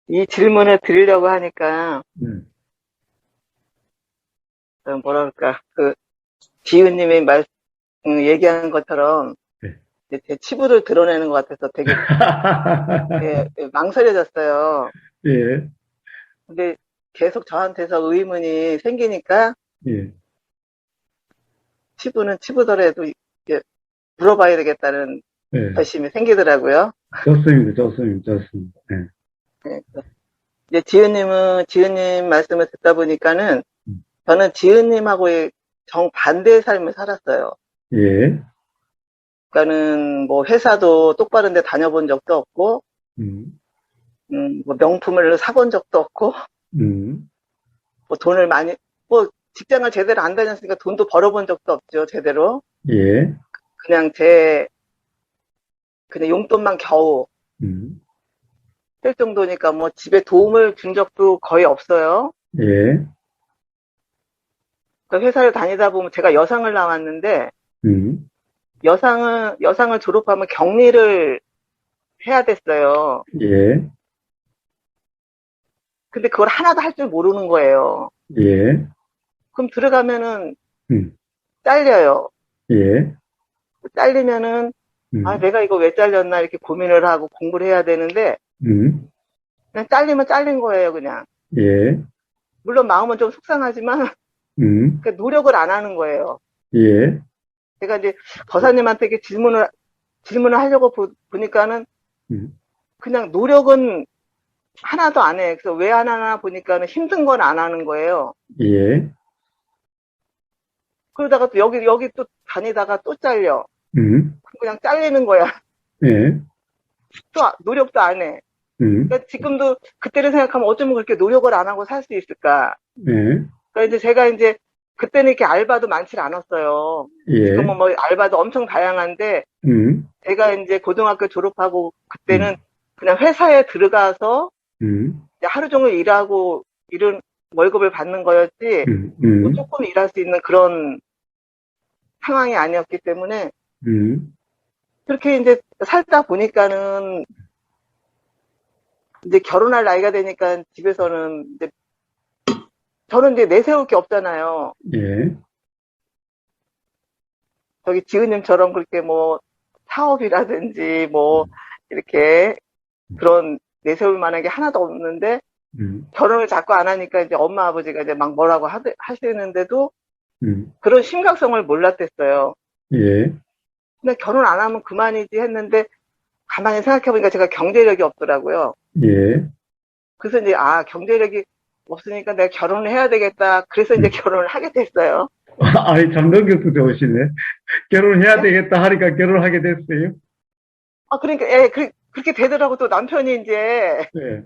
이 질문을 드리려고 하니까, 음, 뭐라 그럴까, 지은님이 얘기하는 것처럼, 네. 이제 제 치부를 드러내는 것 같아서 되게, 망설여졌어요. 예, 근데 계속 저한테서 의문이 생기니까, 예, 치부는 치부더라도, 이제 물어봐야 되겠다는 예. 결심이 생기더라고요. 좋습니다, 좋습니다, 좋습니다. 예, 네. 이제 지은님 말씀을 듣다 보니까는, 음, 저는 지은님하고의 정반대의 삶을 살았어요. 예, 그러니까는 뭐 회사도 똑바른 데 다녀본 적도 없고, 음, 뭐 명품을 사본 적도 없고, 음, 뭐 돈을 많이, 뭐 직장을 제대로 안 다녔으니까 돈도 벌어본 적도 없죠, 제대로. 예, 그냥 그냥 용돈만 겨우 음, 쓸 정도니까 뭐 집에 도움을 준 적도 거의 없어요. 예, 그 회사를 다니다 보면 제가 여상을 나왔는데, 음, 여상을 졸업하면 격리를 해야 됐어요. 예, 근데 그걸 하나도 할 줄 모르는 거예요. 예, 그럼 들어가면은 음, 잘려요. 예, 잘리면은, 아, 음, 내가 이거 왜 잘렸나 이렇게 고민을 하고 공부를 해야 되는데, 음, 그냥 잘리면 잘린 거예요, 그냥. 예, 물론 마음은 좀 속상하지만, 음, 그 노력을 안 하는 거예요. 예, 제가 이제 버사님한테 이렇게 질문을 하려고 보니까는 음, 그냥 노력은 하나도 안 해. 그래서 왜 안 하나 보니까는 힘든 건 안 하는 거예요. 예, 그러다가 또 여기 또 다니다가 또 잘려. 음, 그냥 잘리는 거야. 예, 또 노력도 안 해. 음, 그러니까 지금도 그때를 생각하면 어쩌면 그렇게 노력을 안 하고 살 수 있을까. 예, 그러니까 이제 제가 이제 그때는 이렇게 알바도 많지 않았어요. 예, 지금은 뭐 알바도 엄청 다양한데 음, 제가 이제 고등학교 졸업하고 그때는 음, 그냥 회사에 들어가서 음, 이제 하루 종일 일하고 이런 월급을 받는 거였지 뭐 음, 조금 일할 수 있는 그런 상황이 아니었기 때문에 음, 그렇게 이제 살다 보니까는 이제 결혼할 나이가 되니까 집에서는 이제 저는 이제 내세울 게 없잖아요. 예, 저기 지은님처럼 그렇게 뭐 사업이라든지 뭐 이렇게 그런 내세울 만한 게 하나도 없는데 음, 결혼을 자꾸 안 하니까 이제 엄마 아버지가 이제 막 뭐라고 하시는데도 음, 그런 심각성을 몰랐댔어요. 예, 근데 결혼 안 하면 그만이지 했는데 가만히 생각해보니까 제가 경제력이 없더라고요. 예, 그래서 이제 아 경제력이 없으니까 내가 결혼을 해야 되겠다. 그래서 이제 음. 결혼을 하게 됐어요. 아이, 잠동격도 좋으시네. 결혼해야 네? 되겠다 하니까 결혼하게 됐어요. 아 그러니까 예 그렇게 되더라고 또 남편이 이제 예,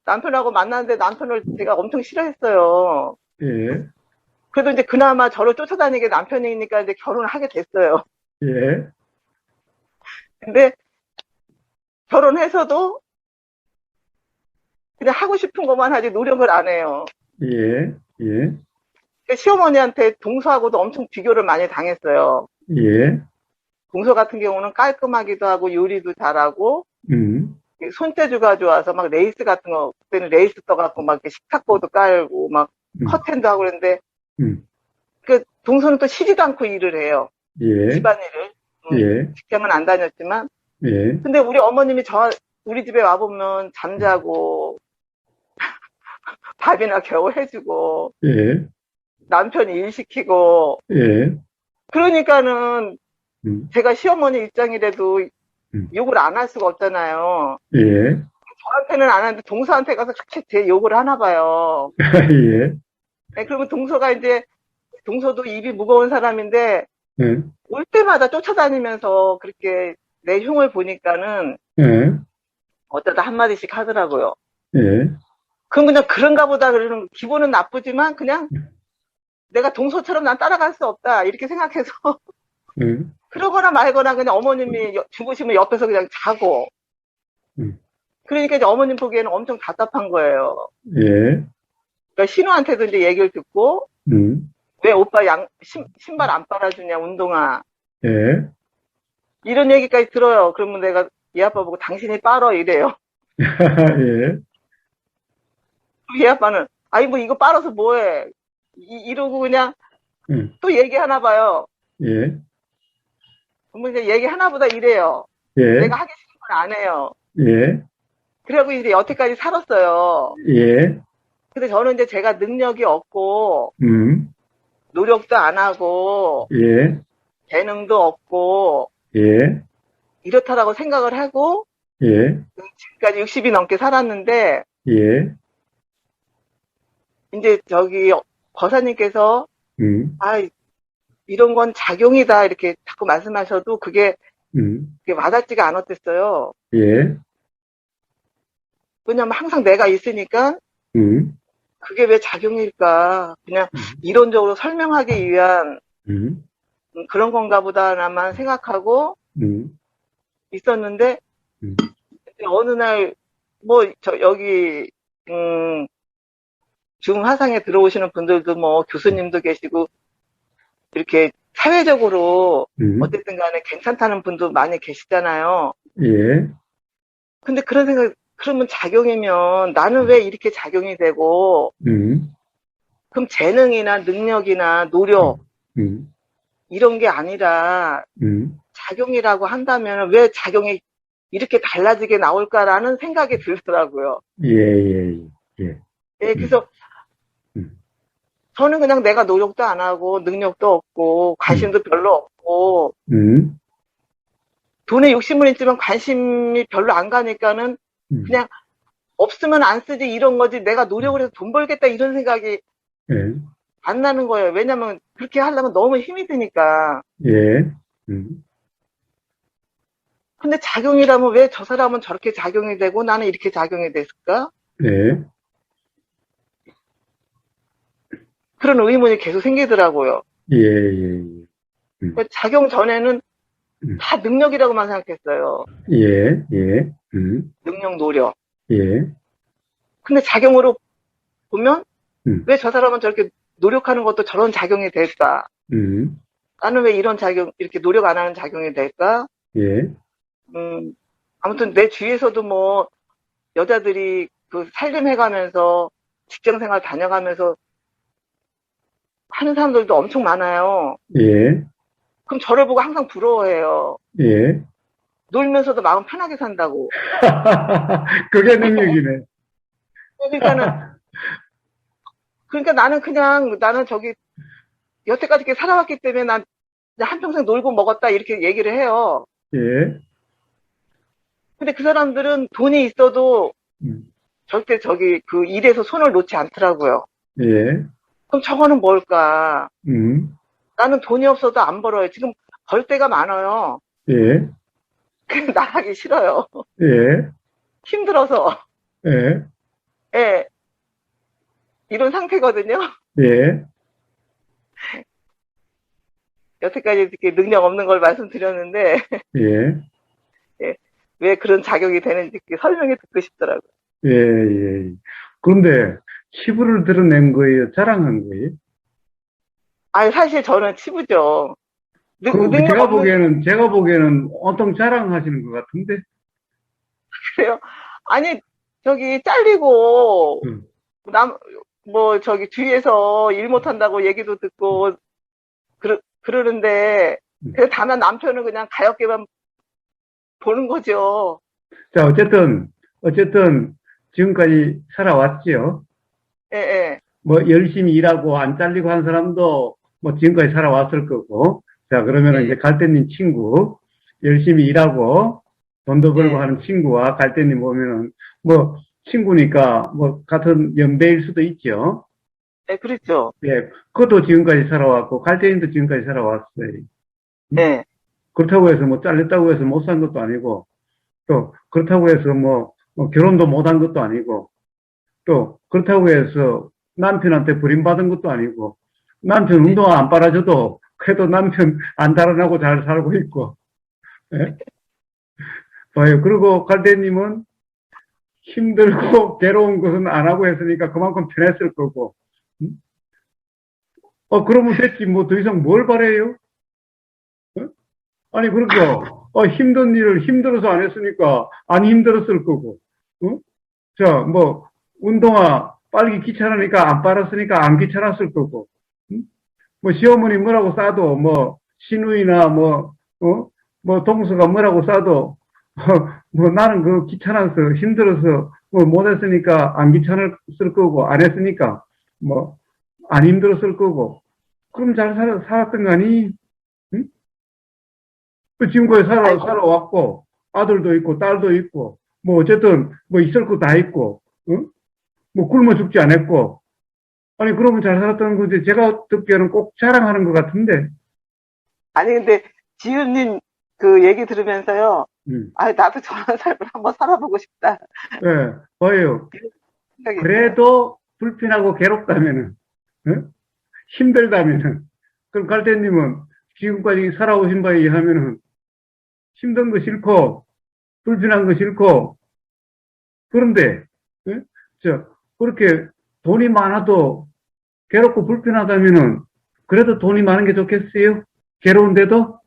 남편하고 만났는데 남편을 제가 엄청 싫어했어요. 예, 그래도 이제 그나마 저를 쫓아다니게 남편이니까 이제 결혼을 하게 됐어요. 예, 근데 결혼해서도 그냥 하고 싶은 것만 하지 노력을 안 해요. 예, 예, 그러니까 시어머니한테 동서하고도 엄청 비교를 많이 당했어요. 예, 동서 같은 경우는 깔끔하기도 하고 요리도 잘하고 음, 손재주가 좋아서 막 레이스 같은 거 그때는 레이스 떠갖고 막 이렇게 식탁보도 깔고 막 음, 커튼도 하고 그랬는데 음, 그 동서는 또 쉬지도 않고 일을 해요. 예, 집안일을. 예, 직장은 안 다녔지만 예, 근데 우리 어머님이 우리 집에 와보면 잠자고 밥이나 겨우 해주고 예, 남편이 일 시키고 예, 그러니까는 음, 제가 시어머니 입장이라도 음, 욕을 안 할 수가 없잖아요. 예, 저한테는 안 하는데 동서한테 가서 그렇게 제 욕을 하나 봐요. 예, 네, 그러면 동서가 이제 동서도 입이 무거운 사람인데 예, 올 때마다 쫓아다니면서 그렇게 내 흉을 보니까는 예, 어쩌다 한마디씩 하더라고요. 예, 그럼 그냥 그런가 보다 그러는 기분은 나쁘지만 그냥 내가 동서처럼 난 따라갈 수 없다 이렇게 생각해서 예, 그러거나 말거나 그냥 어머님이 주무시면 옆에서 그냥 자고 음, 그러니까 이제 어머님 보기에는 엄청 답답한 거예요. 예, 그러니까 신우한테도 이제 얘기를 듣고 음, 왜 오빠 신발 안 빨아주냐 운동화 예, 이런 얘기까지 들어요. 그러면 내가 얘 아빠 보고 당신이 빨어 이래요. 예, 얘 아빠는, 아니, 뭐, 이거 빨아서 뭐해. 이러고 그냥 응, 또 얘기하나 봐요. 예, 뭐, 이제 얘기하나 보다 이래요. 내가 예, 하기 싫은 건 안 해요. 예, 그래갖고 이제 여태까지 살았어요. 예, 근데 저는 이제 제가 능력이 없고, 음, 노력도 안 하고, 예, 재능도 없고, 예, 이렇다라고 생각을 하고, 예, 지금까지 60이 넘게 살았는데, 예, 이제 저기 거사님께서, 음, 아, 이런 건 작용이다, 이렇게 자꾸 말씀하셔도 그게 와닿지가 않았댔어요. 예, 왜냐면 항상 내가 있으니까, 음, 그게 왜 작용일까? 그냥 음, 이론적으로 설명하기 위한 음, 그런 건가 보다나만 생각하고 음, 있었는데, 음, 어느 날, 뭐, 여기, 음, 줌 화상에 들어오시는 분들도 뭐, 교수님도 계시고, 이렇게 사회적으로 음, 어쨌든 간에 괜찮다는 분도 많이 계시잖아요. 예, 근데 그런 생각, 그러면 작용이면 나는 왜 이렇게 작용이 되고, 음, 그럼 재능이나 능력이나 노력, 음, 이런 게 아니라 음, 작용이라고 한다면 왜 작용이 이렇게 달라지게 나올까라는 생각이 들더라고요. 예, 예, 예, 예, 음, 그래서 음, 저는 그냥 내가 노력도 안 하고 능력도 없고 관심도 별로 없고 음, 돈에 욕심은 있지만 관심이 별로 안 가니까는 음, 그냥 없으면 안 쓰지 이런 거지 내가 노력을 해서 돈 벌겠다 이런 생각이 예, 안 나는 거예요. 왜냐면 그렇게 하려면 너무 힘이 드니까. 예, 음, 근데 작용이라면 왜 저 사람은 저렇게 작용이 되고 나는 이렇게 작용이 됐을까? 예, 그런 의문이 계속 생기더라고요. 예, 예, 그러니까 작용 전에는 음, 다 능력이라고만 생각했어요. 예, 예, 능력, 노력. 예, 근데 작용으로 보면 음, 왜 저 사람은 저렇게 노력하는 것도 저런 작용이 될까? 음, 나는 왜 이런 작용, 이렇게 노력 안 하는 작용이 될까? 예, 음, 아무튼 내 주위에서도 뭐 여자들이 그 살림해가면서 직장 생활 다녀가면서 하는 사람들도 엄청 많아요. 예, 그럼 저를 보고 항상 부러워해요. 예. 놀면서도 마음 편하게 산다고. 그게 능력이네. 그러니까는, 그러니까 나는 저기 여태까지 이렇게 살아왔기 때문에 난 한평생 놀고 먹었다 이렇게 얘기를 해요. 예, 근데 그 사람들은 돈이 있어도 음, 절대 저기 그 일에서 손을 놓지 않더라고요. 예, 그럼 저거는 뭘까? 음, 나는 돈이 없어도 안 벌어요. 지금 벌 때가 많아요. 예, 근데 나가기 싫어요. 예, 힘들어서. 예, 예, 이런 상태거든요. 예, 여태까지 이렇게 능력 없는 걸 말씀드렸는데, 예, 예, 왜 그런 작용이 되는지 설명해 듣고 싶더라고요. 예, 예. 그런데 치부를 드러낸 거예요? 자랑한 거예요? 아니, 사실 저는 치부죠. 그, 능력 없는 제가 보기에는 온통 자랑하시는 것 같은데? 게요. 아니, 저기 잘리고, 음, 뭐, 저기 뒤에서 일 못한다고 얘기도 듣고, 그러는데, 음. 그래서 다만 남편은 그냥 가엾게만 보는 거죠. 자, 어쨌든, 지금까지 살아왔지요. 예, 예, 뭐, 열심히 일하고 안 잘리고 한 사람도 뭐, 지금까지 살아왔을 거고. 자, 그러면은 이제 예, 갈대님 친구, 열심히 일하고 돈도 벌고 예, 하는 친구와 갈대님 보면은, 뭐, 친구니까 뭐, 같은 연배일 수도 있죠. 예, 그렇죠. 예, 그것도 지금까지 살아왔고, 갈대님도 지금까지 살아왔어요. 음? 예, 그렇다고 해서 뭐, 잘렸다고 해서 못 산 것도 아니고, 또, 그렇다고 해서 뭐 결혼도 못 한 것도 아니고, 또, 그렇다고 해서 남편한테 버림받은 것도 아니고, 남편 운동 안 빨아줘도, 그래도 남편 안 달아나고 잘 살고 있고, 예? 봐요. 그리고 갈대님은 힘들고 괴로운 것은 안 하고 했으니까 그만큼 편했을 거고, 음? 그러면 됐지. 뭐 더 이상 뭘 바래요? 어? 아니, 그러니까, 힘든 일을 힘들어서 안 했으니까 안 힘들었을 거고, 어? 자, 뭐, 운동화 빨기 귀찮으니까 안 빨았으니까 안 귀찮았을 거고, 응? 뭐 시어머니 뭐라고 싸도, 뭐 시누이나 뭐 동서가 뭐라고 싸도, 뭐 나는 그 귀찮아서 힘들어서 뭐 못했으니까 안 귀찮았을 거고, 안 했으니까 뭐 안 힘들었을 거고, 그럼 잘 살았던 거 아니? 응? 그 지금까지 아이고, 살아왔고, 아들도 있고, 딸도 있고, 뭐, 어쨌든, 뭐, 있을 거 다 있고, 응? 뭐, 굶어 죽지 않았고, 아니, 그러면 잘 살았다는 거지. 제가 듣기에는 꼭 자랑하는 것 같은데, 아니, 근데, 지은님 그 얘기 들으면서요. 음. 아, 나도 저런 삶을 한번 살아보고 싶다. 예, 봐요. 이런 생각이 있어요. 그래도 불편하고 괴롭다면은, 응? 힘들다면은, 그럼 갈대님은 지금까지 살아오신 바에 의하면은, 힘든 거 싫고, 불편한 거 싫고, 그런데, 예? 그렇게 돈이 많아도 괴롭고 불편하다면은, 그래도 돈이 많은 게 좋겠어요? 괴로운데도?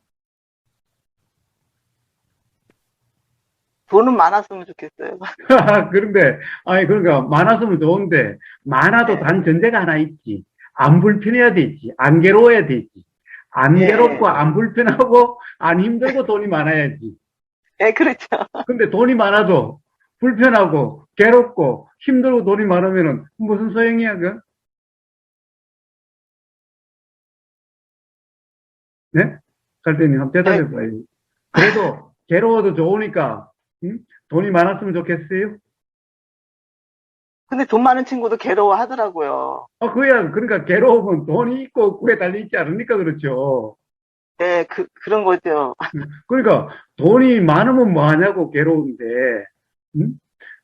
돈은 많았으면 좋겠어요. 그런데, 아니, 그러니까, 많았으면 좋은데, 많아도 예, 단 전제가 하나 있지. 안 불편해야 되지. 안 괴로워야 되지. 안 예, 괴롭고, 안 불편하고, 안 힘들고 돈이 많아야지. 예, 그렇죠. 근데 돈이 많아도, 불편하고, 괴롭고, 힘들고 돈이 많으면은, 무슨 소용이야, 그? 네? 갈대님, 한번 예, 대답해봐요. 그래도, 괴로워도 좋으니까, 응? 돈이 많았으면 좋겠어요? 근데 돈 많은 친구도 괴로워하더라고요. 그야, 그러니까 괴로움은 돈이 있고 그에 달려있지 않으니까 그렇죠. 예, 그런 거죠. 그러니까 돈이 많으면 뭐 하냐고 괴로운데, 응?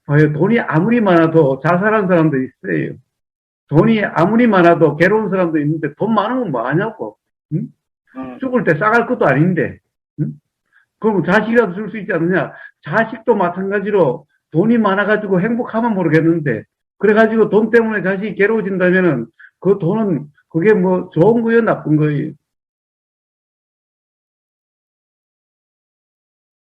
봐요, 돈이 아무리 많아도 자살한 사람도 있어요. 돈이 아무리 많아도 괴로운 사람도 있는데 돈 많으면 뭐 하냐고. 응? 음, 죽을 때 싸갈 것도 아닌데. 응? 그럼 자식이라도 줄 수 있지 않느냐. 자식도 마찬가지로 돈이 많아가지고 행복하면 모르겠는데, 그래가지고 돈 때문에 자식이 괴로워진다면은 그 돈은 그게 뭐 좋은 거예요, 나쁜 거예요?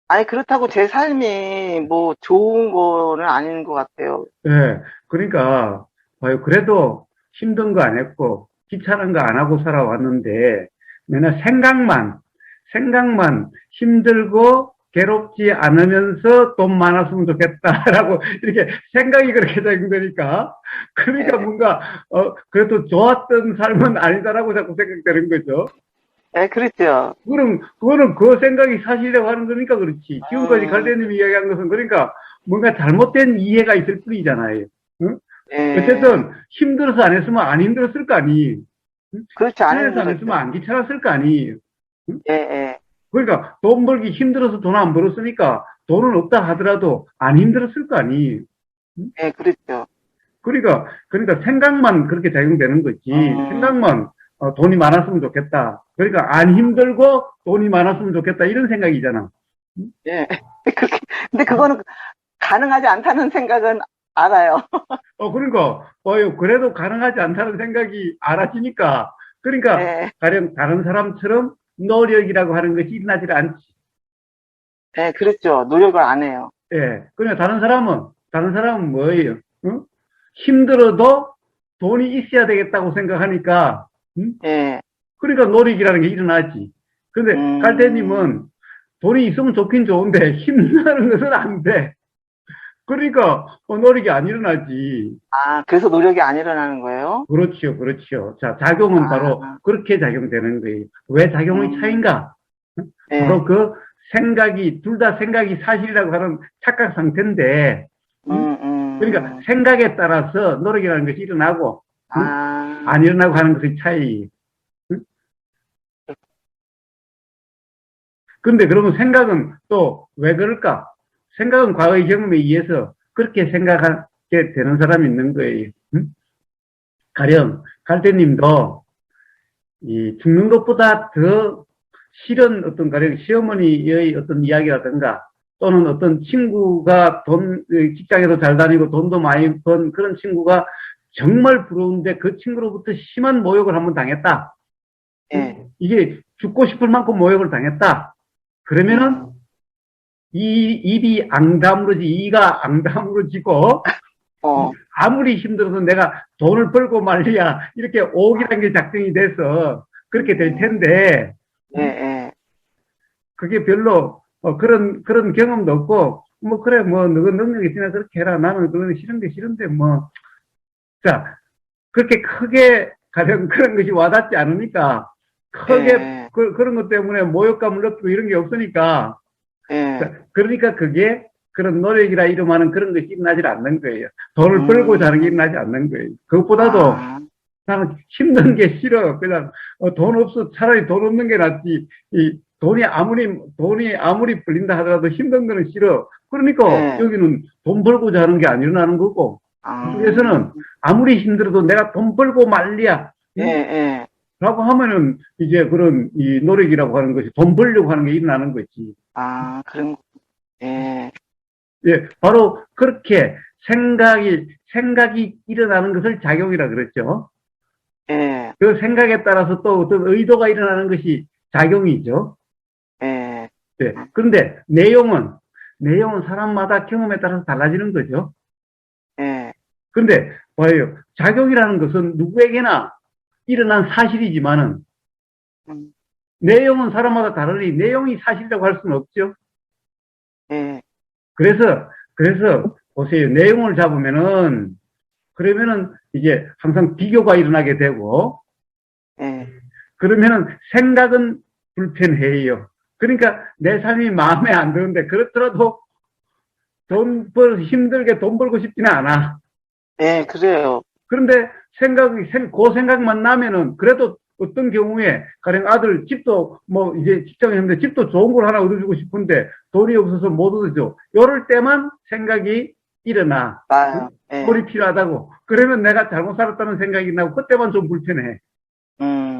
아니, 그렇다고 제 삶이 뭐 좋은 거는 아닌 것 같아요. 예. 그러니까, 봐요. 그래도 힘든 거 안 했고, 귀찮은 거 안 하고 살아왔는데, 맨날 생각만 힘들고 괴롭지 않으면서 돈 많았으면 좋겠다라고, 이렇게 생각이 그렇게 작용되니까, 그러니까 예, 뭔가, 그래도 좋았던 삶은 아니다라고 자꾸 생각되는 거죠. 예, 그렇죠. 그거는 그 생각이 사실이라고 하는 거니까 그렇지. 지금까지 음, 갈대님이 이야기한 것은 그러니까 뭔가 잘못된 이해가 있을 뿐이잖아요. 응? 예, 어쨌든 힘들어서 안 했으면 안 힘들었을 거 아니. 응? 그렇지, 안 귀찮아서 안 했으면 힘들었죠. 안 귀찮았을 거 아니. 응? 예, 예, 그러니까 돈 벌기 힘들어서 돈 안 벌었으니까 돈은 없다 하더라도 안 힘들었을 거 아니. 응? 예, 그렇죠. 그러니까 생각만 그렇게 작용되는 거지. 음, 생각만 돈이 많았으면 좋겠다. 그러니까 안 힘들고 돈이 많았으면 좋겠다. 이런 생각이잖아. 예. 그렇게, 근데 그거는 가능하지 않다는 생각은 알아요. 그러니까, 그래도 가능하지 않다는 생각이 알아지니까, 그러니까, 예, 가령 다른 사람처럼 노력이라고 하는 것이 일어나질 않지. 예, 그렇죠. 노력을 안 해요. 예. 그러니까 다른 사람은 뭐예요? 응? 힘들어도 돈이 있어야 되겠다고 생각하니까, 응? 예, 그러니까 노력이라는 게 일어나지. 근데 음, 갈대님은 돈이 있으면 좋긴 좋은데 힘나는 것은 안 돼. 그러니까 노력이 안 일어나지. 아, 그래서 노력이 안 일어나는 거예요? 그렇지요, 그렇지요. 자, 작용은 바로 아, 그렇게 작용되는 거예요. 왜 작용의 음, 차이인가? 바로 예, 그 둘 다 생각이 사실이라고 하는 착각 상태인데, 응? 음, 그러니까 음, 생각에 따라서 노력이라는 것이 일어나고, 응? 아, 안 일어나고 하는 것의 차이. 응? 근데 그러면 생각은 또 왜 그럴까? 생각은 과거의 경험에 의해서 그렇게 생각하게 되는 사람이 있는 거예요. 응? 가령, 갈대님도 이 죽는 것보다 더 싫은 어떤 가령 시어머니의 어떤 이야기라든가 또는 어떤 친구가 직장에도 잘 다니고 돈도 많이 번 그런 친구가 정말 부러운데 그 친구로부터 심한 모욕을 한번 당했다. 예, 이게 죽고 싶을 만큼 모욕을 당했다. 그러면은 음, 이가 앙다무러지고 어, 아무리 힘들어도 내가 돈을 벌고 말이야. 이렇게 오기란 게 작정이 돼서 그렇게 될 텐데, 예, 예, 그게 별로, 그런 경험도 없고, 뭐, 그래, 뭐, 너가 능력이 있으면 그렇게 해라. 나는 그건 싫은데, 뭐. 자, 그렇게 크게 가령 그런 것이 와닿지 않으니까, 크게, 예, 그런 것 때문에 모욕감을 느끼고 이런 게 없으니까, 예, 자, 그러니까 그게 그런 노력이라 이름하는 그런 것이 일어나지 않는 거예요. 돈을 벌고자 하는 게 음, 일어나지 않는 거예요. 그것보다도 아, 나는 힘든 게 싫어. 그냥 돈 없어 차라리 돈 없는 게 낫지. 이 돈이 아무리 벌린다 하더라도 힘든 거는 싫어. 그러니까 예, 여기는 돈 벌고자 하는 게 안 일어나는 거고 아, 그쪽에서는 아무리 힘들어도 내가 돈 벌고 말리야. 예, 응? 예, 라고 하면은 이제 그런 이 노력이라고 하는 것이 돈 벌려고 하는 게 일어나는 거지. 아, 예, 예, 바로 그렇게 생각이 일어나는 것을 작용이라 그랬죠. 예, 그 생각에 따라서 또 어떤 의도가 일어나는 것이 작용이죠. 예, 예, 그런데 내용은 사람마다 경험에 따라서 달라지는 거죠. 예, 그런데 봐요. 작용이라는 것은 누구에게나 일어난 사실이지만은 음, 내용은 사람마다 다르니 내용이 사실이라고 할 수는 없죠. 예, 그래서 보세요. 내용을 잡으면은 그러면은 이제 항상 비교가 일어나게 되고 예, 그러면은 생각은 불편해요. 그러니까 내 삶이 마음에 안 드는데 그렇더라도 힘들게 돈 벌고 싶지는 않아. 예, 그래요. 그런데 그 생각만 나면은 그래도 어떤 경우에 가령 아들 집도 뭐 이제 직장에 있는데 집도 좋은 걸 하나 얻어주고 싶은데 돈이 없어서 못 얻어줘. 이럴 때만 생각이 일어나. 응? 맞아요. 예, 돈이 필요하다고. 그러면 내가 잘못 살았다는 생각이 나고 그때만 좀 불편해.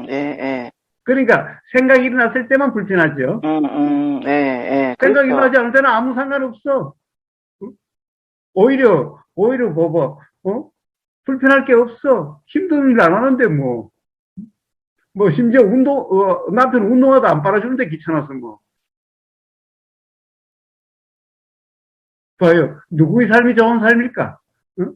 예, 예, 그러니까 생각이 일어났을 때만 불편하죠. 예, 예, 생각이 그렇죠. 일어나지 않을 때는 아무 상관없어. 오히려 봐봐. 불편할 게 없어. 힘든 일 안 하는데 뭐. 뭐 심지어 남편 운동화도 안 빨아주는데 귀찮아서 뭐. 봐요. 누구의 삶이 좋은 삶일까? 응?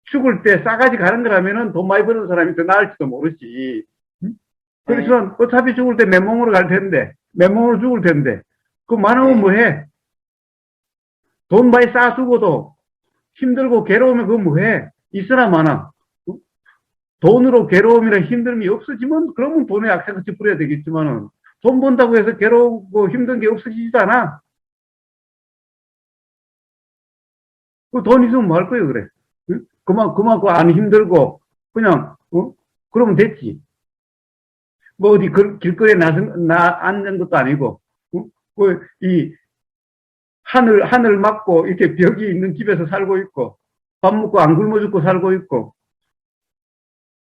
죽을 때 싸가지 가는 거라면은 돈 많이 버는 사람이 더 나을지도 모르지. 응? 예, 그렇지만 어차피 죽을 때 맨몸으로 갈 텐데, 맨몸으로 죽을 텐데, 그 많으면 예, 뭐 해? 돈 많이 쌓아 두고도 힘들고 괴로우면 그거 뭐 해? 있으나 마나. 돈으로 괴로움이나 힘듦이 없어지면 그러면 돈에 악착같이 뿌려야 되겠지만은 돈 번다고 해서 괴롭고 힘든 게 없어지지도 않아. 그 돈 있으면 뭐 할 거예요, 그래. 응? 그만큼 안 힘들고 그냥 그러면 됐지. 뭐 어디 길거리에 앉는 것도 아니고 이 하늘 맞고 이렇게 벽이 있는 집에서 살고 있고 밥 먹고 안 굶어 죽고 살고 있고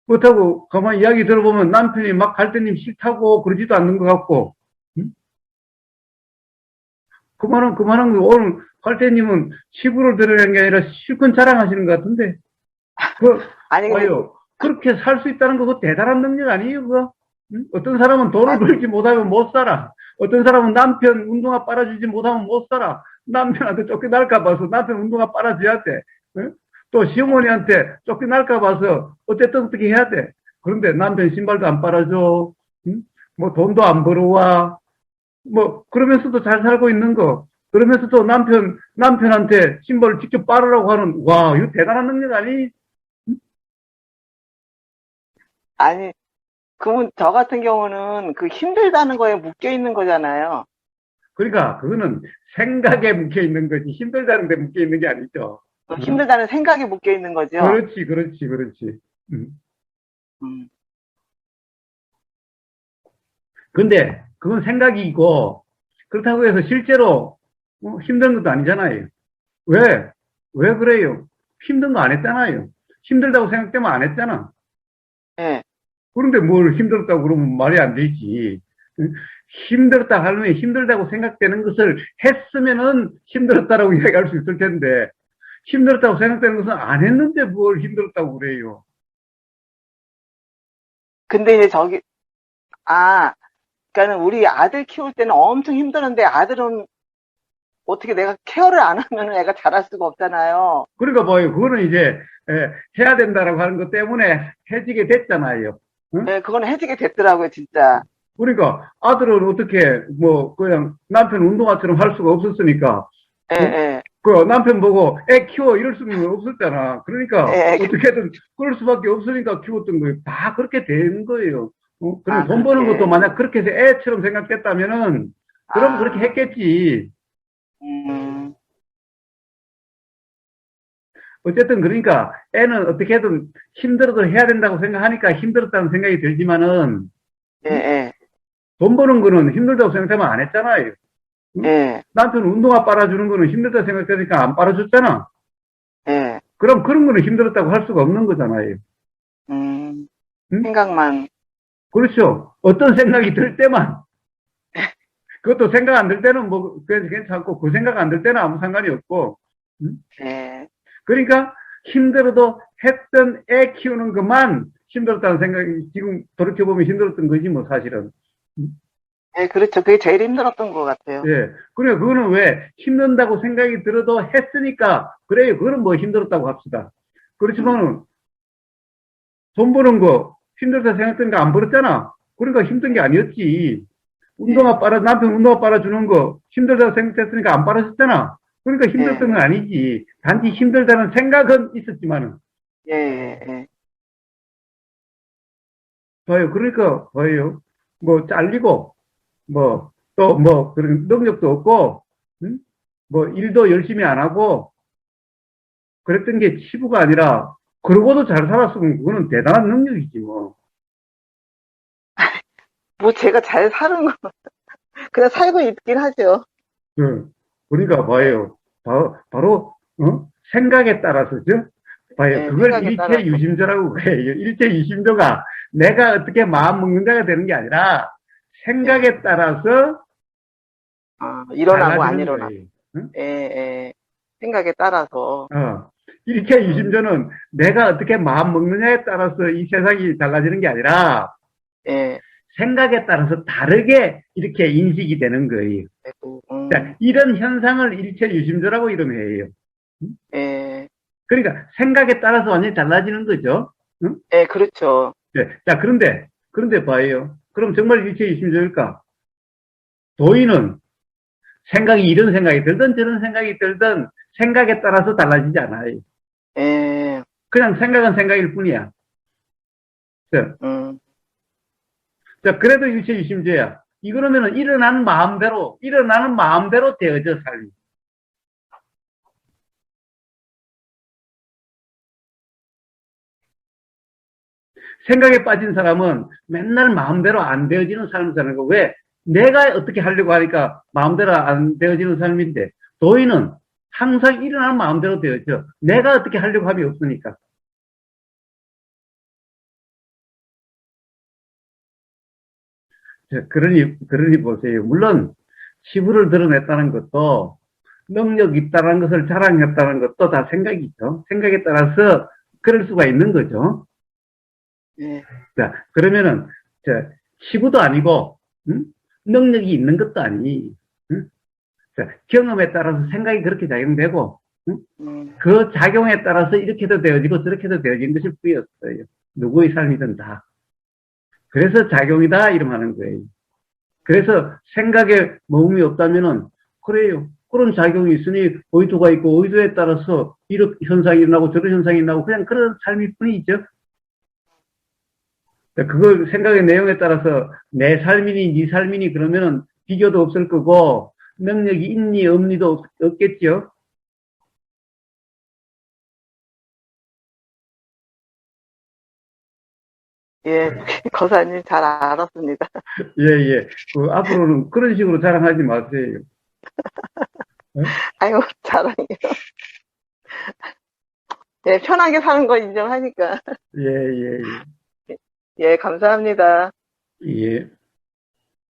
그렇다고 가만히 이야기 들어보면 남편이 막 갈대님 싫다고 그러지도 않는 것 같고 응? 그만한 거 오늘 갈대님은 시부를 드러낸 게 아니라 실컷 자랑하시는 것 같은데 그 아니, 근데, 봐요 그렇게 살 수 있다는 거 그거 대단한 능력 아니에요 그거 응? 어떤 사람은 돈을 맞, 벌지 못하면 못 살아 어떤 사람은 남편 운동화 빨아주지 못하면 못 살아 남편한테 쫓겨날까 봐서 남편 운동화 빨아줘야 돼 응? 또 시어머니한테 쫓겨날까 봐서 어쨌든 어떻게 해야 돼 그런데 남편 신발도 안 빨아줘 응? 뭐 돈도 안 벌어와 뭐 그러면서도 잘 살고 있는 거 그러면서도 남편한테 신발을 직접 빨으라고 하는 와 이거 대단한 능력 아니 아니, 그분, 저 같은 경우는 그 힘들다는 거에 묶여 있는 거잖아요. 그러니까 그거는 생각에 묶여 있는 거지 힘들다는 데 묶여 있는 게 아니죠. 어? 힘들다는 생각에 묶여 있는 거죠. 그렇지. 음. 음, 근데 그건 생각이고 그렇다고 해서 실제로 힘든 것도 아니잖아요. 왜? 왜 그래요? 힘든 거 안 했잖아요. 힘들다고 생각되면 안 했잖아. 예. 그런데 뭘 힘들었다고 그러면 말이 안 되지. 힘들었다 하면 힘들다고 생각되는 것을 했으면은 힘들었다라고 이야기할 수 있을 텐데 힘들었다고 생각되는 것은 안 했는데 뭘 힘들었다고 그래요. 근데 이제 그러니까는 우리 아들 키울 때는 엄청 힘드는데 아들은 어떻게 내가 케어를 안 하면 애가 자랄 수가 없잖아요. 그러니까 뭐예요. 그거는 이제, 해야 된다라고 하는 것 때문에 해지게 됐잖아요. 응? 네, 그건 해지게 됐더라고요, 진짜. 그러니까 아들은 어떻게, 뭐, 그냥 남편 운동화처럼 할 수가 없었으니까, 예, 응? 예, 그 남편 보고 애 키워 이럴 수는 없었잖아. 그러니까 예, 어떻게든 그럴 수밖에 없으니까 키웠던 거예요. 다 그렇게 되는 거예요. 그러니까 돈 버는 것도 그렇게. 만약 그렇게 해서 애처럼 생각했다면은, 그럼 그렇게 아, 했겠지. 음, 어쨌든 그러니까 애는 어떻게든 힘들어도 해야 된다고 생각하니까 힘들었다는 생각이 들지만은, 예, 응? 예, 돈 버는 거는 힘들다고 생각하면 안 했잖아요. 응? 예, 남편 운동화 빨아주는 거는 힘들다고 생각하니까 안 빨아줬잖아. 예, 그럼 그런 거는 힘들었다고 할 수가 없는 거잖아요. 음, 응? 생각만, 그렇죠. 어떤 생각이 들 때만, 그것도 생각 안 들 때는 뭐, 괜찮고, 그 생각 안 들 때는 아무 상관이 없고, 응? 예, 그러니까 힘들어도 했던 애 키우는 것만 힘들었다는 생각이 지금 돌이켜보면 힘들었던 거지, 뭐, 사실은. 응? 예, 그렇죠. 그게 제일 힘들었던 것 같아요. 예. 그러니까 그거는 왜 힘든다고 생각이 들어도 했으니까, 그래요. 그거는 뭐 힘들었다고 합시다. 음, 그렇지만은 돈 버는 거 힘들다 생각했던 거 안 벌었잖아. 그러니까 힘든 게 아니었지. 예, 남편 운동화 빨아주는 거 힘들다고 생각했으니까 안 빨아줬잖아. 그러니까 예, 힘들던 건 아니지. 단지 힘들다는 생각은 있었지만은. 예, 예, 예. 봐요. 그러니까, 봐요. 뭐, 잘리고, 뭐, 또 뭐, 그런 능력도 없고, 응? 뭐, 일도 열심히 안 하고, 그랬던 게 치부가 아니라, 그러고도 잘 살았으면 그거는 대단한 능력이지, 뭐. 뭐 제가 잘 사는 거, 그냥 살고 있긴 하죠. 그, 그러니까 예, 봐요. 바로, 생각에 따라서죠. 봐요. 예, 그걸 생각에 따라서. 일체유심조라고 해요. 일체유심조가 내가 어떻게 마음 먹는다가 되는 게 아니라 예, 생각에 따라서 일어나고 안 달라지는 일어나고. 거예요. 응? 예, 예. 생각에 따라서. 음, 일체유심조는 내가 어떻게 마음 먹느냐에 따라서 이 세상이 달라지는 게 아니라 예, 생각에 따라서 다르게 이렇게 인식이 되는 거예요. 되고, 자, 이런 현상을 일체유심조라고 이름해요. 예, 그러니까 생각에 따라서 완전히 달라지는 거죠. 응? 예, 그렇죠. 네. 자, 그런데 봐요. 그럼 정말 일체이심조일까? 도의는 생각이 이런 생각이 들든 저런 생각이 들든 생각에 따라서 달라지지 않아요. 예, 그냥 생각은 생각일 뿐이야. 자, 음, 그래도 일체이심조야. 이거러면은 일어나는 마음대로 되어져 삶이. 생각에 빠진 사람은 맨날 마음대로 안 되어지는 삶을 사는 거. 왜? 내가 어떻게 하려고 하니까 마음대로 안 되어지는 삶인데, 도의는 항상 일어나는 마음대로 되어져. 내가 어떻게 하려고 함이 없으니까. 자, 그러니 보세요. 물론, 치부를 드러냈다는 것도, 능력 있다는 것을 자랑했다는 것도 다 생각이죠. 생각에 따라서 그럴 수가 있는 거죠. 예, 자, 그러면은, 자, 치부도 아니고, 응? 능력이 있는 것도 아니. 응? 자, 경험에 따라서 생각이 그렇게 작용되고, 응? 음, 그 작용에 따라서 이렇게도 되어지고 저렇게도 되어진 것일 뿐이었어요. 누구의 삶이든 다. 그래서 작용이다, 이름하는 거예요. 그래서 생각에 머금이 없다면은, 그래요. 그런 작용이 있으니 의도가 있고 의도에 따라서 이런 현상이 일어나고 저런 현상이 일어나고 그냥 그런 삶일 뿐이죠. 그걸 생각의 내용에 따라서 내 삶이니 네 삶이니 그러면은 비교도 없을 거고 능력이 있니 없니도 없겠죠. 예, 거사님 잘 알았습니다. 예, 예. 앞으로는 그런 식으로 자랑하지 마세요. 어? 아이고, 자랑이요. 예, 편하게 사는 거 인정하니까. 예, 예, 예, 감사합니다. 예. 예.